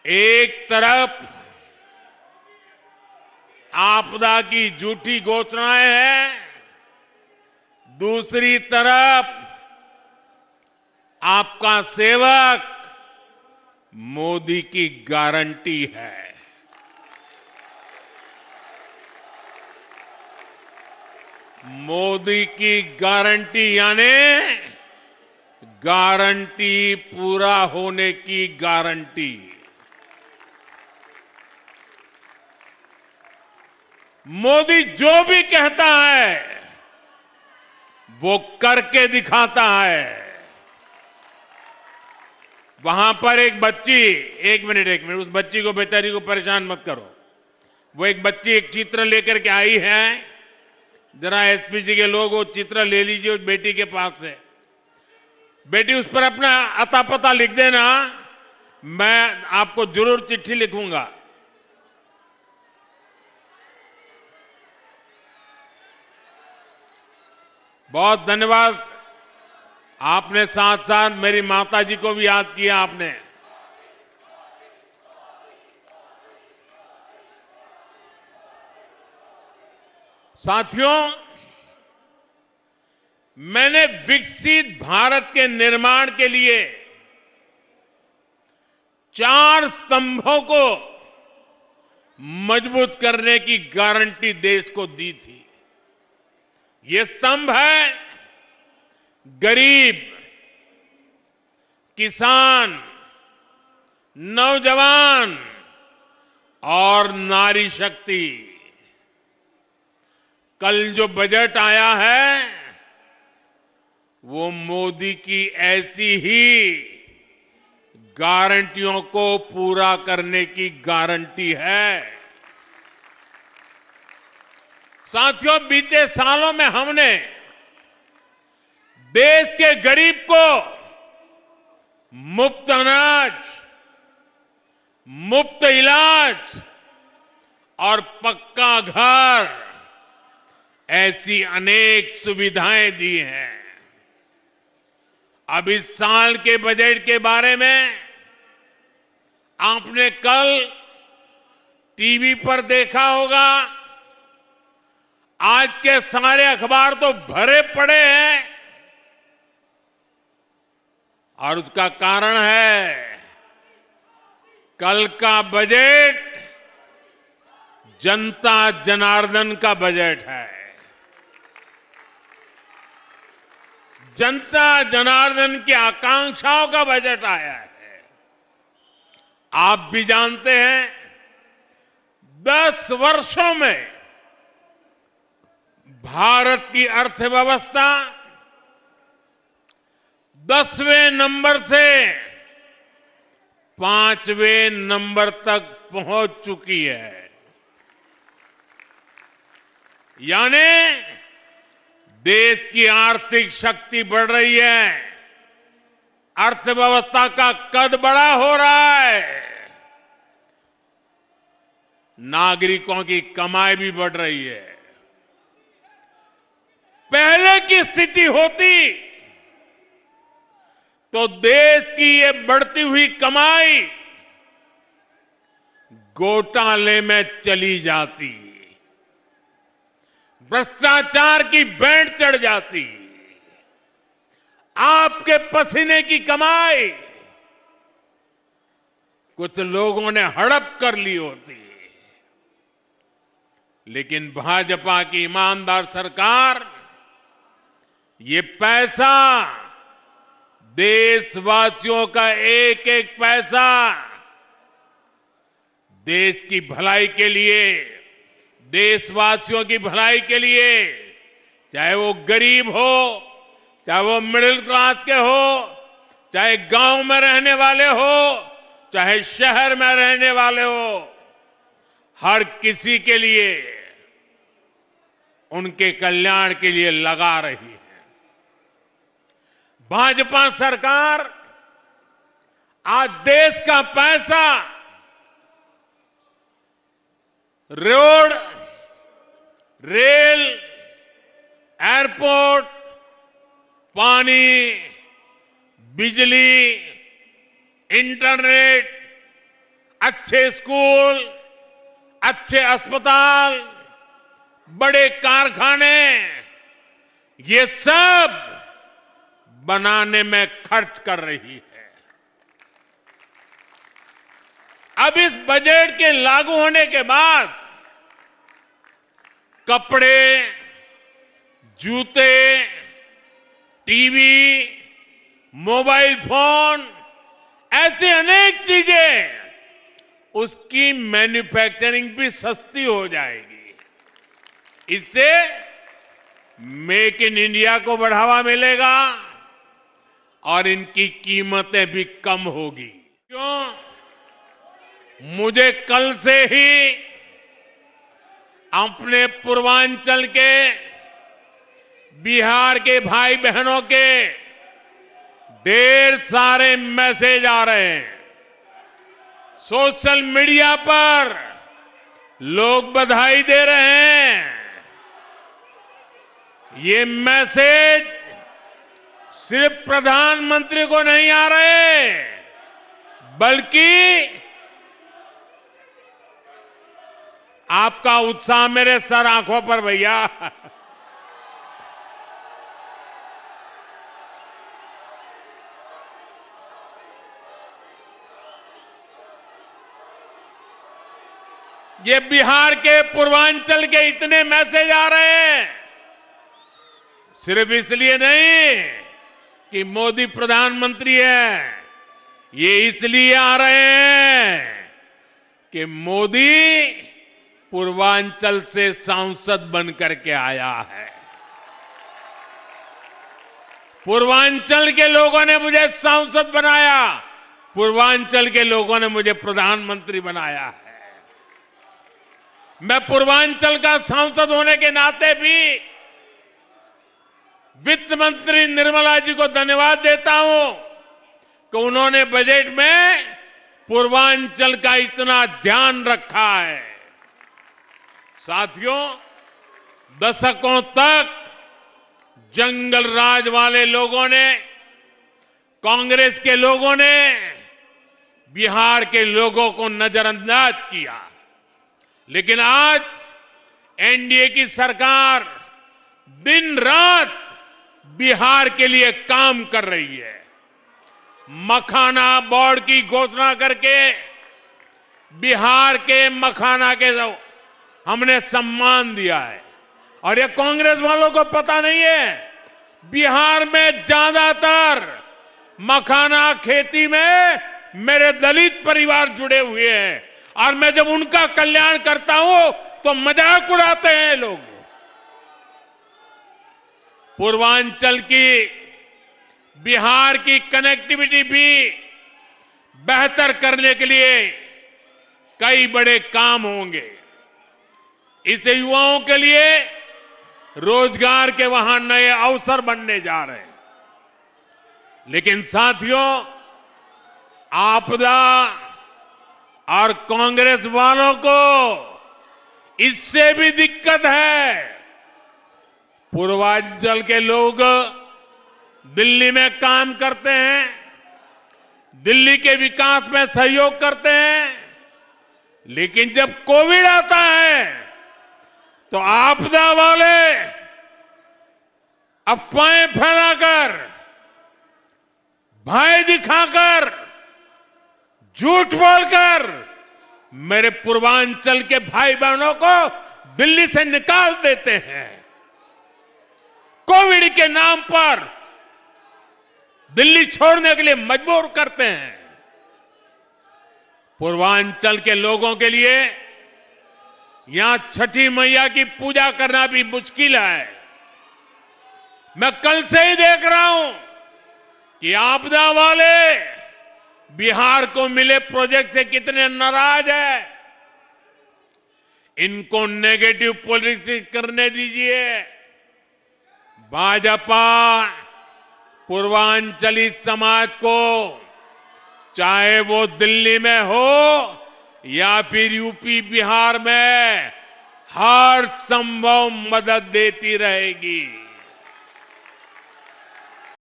एक तरफ आपदा की झूठी घोषणाएं हैं, दूसरी तरफ आपका सेवक मोदी की गारंटी है। मोदी की गारंटी यानी गारंटी पूरा होने की गारंटी। मोदी जो भी कहता है वो करके दिखाता है। वहां पर एक बच्ची, एक मिनट, उस बच्ची को, बेचारी को परेशान मत करो। वो एक बच्ची एक चित्र लेकर के आई है। जरा एसपी जी के लोग वो चित्र ले लीजिए उस बेटी के पास से। बेटी उस पर अपना अता पता लिख देना, मैं आपको जरूर चिट्ठी लिखूंगा। बहुत धन्यवाद। आपने साथ साथ मेरी माता जी को भी याद किया आपने। साथियों, मैंने विकसित भारत के निर्माण के लिए 4 स्तंभों को मजबूत करने की गारंटी देश को दी थी। ये स्तंभ है गरीब, किसान, नौजवान और नारी शक्ति। कल जो बजट आया है वो मोदी की ऐसी ही गारंटियों को पूरा करने की गारंटी है। साथियों, बीते सालों में हमने देश के गरीब को मुफ्त अनाज, मुफ्त इलाज और पक्का घर, ऐसी अनेक सुविधाएं दी हैं। अब इस साल के बजट के बारे में आपने कल टीवी पर देखा होगा। आज के सारे अखबार तो भरे पड़े हैं और उसका कारण है कल का बजट जनता जनार्दन का बजट है। जनता जनार्दन की आकांक्षाओं का बजट आया है। आप भी जानते हैं 10 वर्षों में भारत की अर्थव्यवस्था 10वें नंबर से 5वें नंबर तक पहुंच चुकी है। यानी देश की आर्थिक शक्ति बढ़ रही है, अर्थव्यवस्था का कद बड़ा हो रहा है, नागरिकों की कमाई भी बढ़ रही है। पहले की स्थिति होती तो देश की ये बढ़ती हुई कमाई घोटाले में चली जाती, भ्रष्टाचार की बैंड चढ़ जाती, आपके पसीने की कमाई कुछ लोगों ने हड़प कर ली होती। लेकिन भाजपा की ईमानदार सरकार ये पैसा, देशवासियों का एक एक पैसा देश की भलाई के लिए, देशवासियों की भलाई के लिए, चाहे वो गरीब हो, चाहे वो मिडिल क्लास के हो, चाहे गांव में रहने वाले हो, चाहे शहर में रहने वाले हो, हर किसी के लिए, उनके कल्याण के लिए लगा रही है। भाजपा सरकार आज देश का पैसा रोड, रेल, एयरपोर्ट, पानी, बिजली, इंटरनेट अच्छे स्कूल, अच्छे अस्पताल, बड़े कारखाने, ये सब बनाने में खर्च कर रही है। अब इस बजट के लागू होने के बाद कपड़े, जूते, टीवी, मोबाइल फोन, ऐसे अनेक चीजें, उसकी मैन्युफैक्चरिंग भी सस्ती हो जाएगी। इससे मेक इन इंडिया को बढ़ावा मिलेगा और इनकी कीमतें भी कम होगी। क्यों? मुझे कल से ही अपने पूर्वांचल के, बिहार के भाई बहनों के ढेर सारे मैसेज आ रहे हैं। सोशल मीडिया पर लोग बधाई दे रहे हैं। ये मैसेज सिर्फ प्रधानमंत्री को नहीं आ रहे, बल्कि आपका उत्साह मेरे सर आंखों पर भैया। ये बिहार के पूर्वांचल के इतने मैसेज आ रहे हैं, सिर्फ इसलिए नहीं कि मोदी प्रधानमंत्री है, ये इसलिए आ रहे हैं कि मोदी पूर्वांचल से सांसद बनकर के आया है। पूर्वांचल के लोगों ने मुझे सांसद बनाया, पूर्वांचल के लोगों ने मुझे प्रधानमंत्री बनाया है। मैं पूर्वांचल का सांसद होने के नाते भी वित्त मंत्री निर्मला जी को धन्यवाद देता हूं कि उन्होंने बजट में पूर्वांचल का इतना ध्यान रखा है। साथियों, दशकों तक जंगल राज वाले लोगों ने, कांग्रेस के लोगों ने बिहार के लोगों को नजरअंदाज किया, लेकिन आज एनडीए की सरकार दिन रात बिहार के लिए काम कर रही है। मखाना बोर्ड की घोषणा करके बिहार के मखाना के हमने सम्मान दिया है। और ये कांग्रेस वालों को पता नहीं है, बिहार में ज्यादातर मखाना खेती में मेरे दलित परिवार जुड़े हुए हैं, और मैं जब उनका कल्याण करता हूं तो मजाक उड़ाते हैं लोग। पूर्वांचल की, बिहार की कनेक्टिविटी भी बेहतर करने के लिए कई बड़े काम होंगे। इससे युवाओं के लिए रोजगार के वहां नए अवसर बनने जा रहे हैं। लेकिन साथियों, आपदा और कांग्रेस वालों को इससे भी दिक्कत है। पूर्वांचल के लोग दिल्ली में काम करते हैं, दिल्ली के विकास में सहयोग करते हैं, लेकिन जब कोविड आता है तो आपदा वाले अफवाहें फैलाकर, भय दिखाकर, झूठ बोलकर मेरे पूर्वांचल के भाई बहनों को दिल्ली से निकाल देते हैं। कोविड के नाम पर दिल्ली छोड़ने के लिए मजबूर करते हैं। पूर्वांचल के लोगों के लिए यहां छठी मैया की पूजा करना भी मुश्किल है। मैं कल से ही देख रहा हूं कि आपदा वाले बिहार को मिले प्रोजेक्ट से कितने नाराज है। इनको नेगेटिव पॉलिटिक्स करने दीजिए। भाजपा पूर्वांचली समाज को, चाहे वो दिल्ली में हो या फिर यूपी बिहार में, हर संभव मदद देती रहेगी।